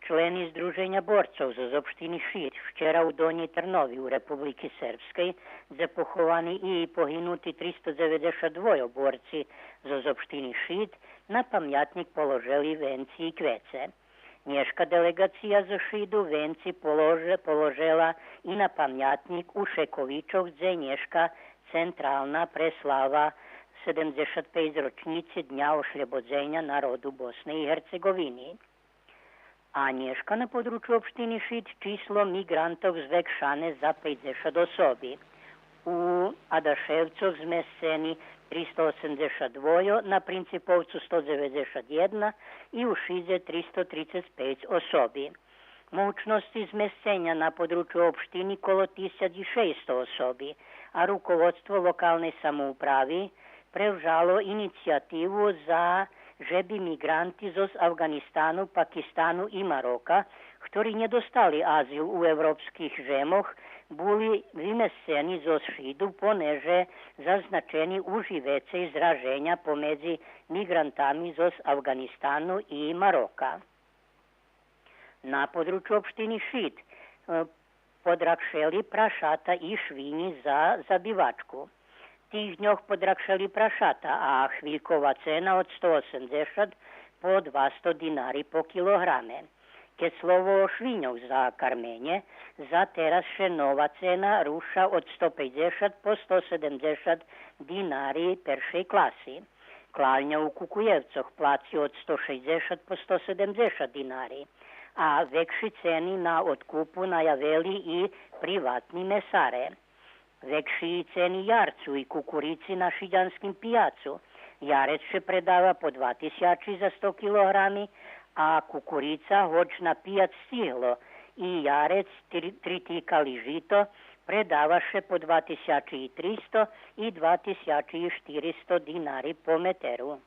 členi Združenja borcov z opštiny Šid včera u Donjoj Trnovi u Republiki Srpskej zapohovani i pohinuti 392 borci z opštini Šid na pamjatnik položeli venci i kvece. Nješka delegacija za Šidu venci položela i na pamjatnik u Šekovičov, gdje Nješka centralna preslava 75 ročnici Dnja oslobodzenja narodu Bosne i Hercegovini. A Nješka na području opštini Šid číslo migrantov zvekšane za 50 osobi. U Adaševcov zmeseni 382, na Principovcu 191 i u Šize 335 osobi. Mogućnosti zmesenja na području opštini kolo 1600 osobi, a rukovodstvo lokalne samoupravi prevzalo inicijativu za žebi migranti z Afganistanu, Pakistanu i Maroka, ktorí nedostali azyl u evropských žemoch, boli vymeseni zo Šidu, poneže zaznačeni uži vece izraženja pomedzi migrantami z Afganistanu i Maroka. Na području opštini Šid podrakšeli prašata i švinji za zabivačku. Tih dňoch podrakšeli prašata, a chvíľková cena od 180 po 200 dinari po kilograme. Keď slovo o švinjoch za karmenje, za teraz še nova cena ruša od 150 po 170 dinari peršej klasi. Klavnja u Kukujevcoch placi od 160 po 170 dinari, a vekši ceni na otkupu najaveli i privatni mesare. Vekši ceni jarcu i kukurici na šiđanskim pijacu. Jarec še predava po 2000 za 100 kilogrami, a kukurica hoć na pijac stihlo i jarec 3 tikali žito predavaše po 2300 i 2400 dinari po meteru.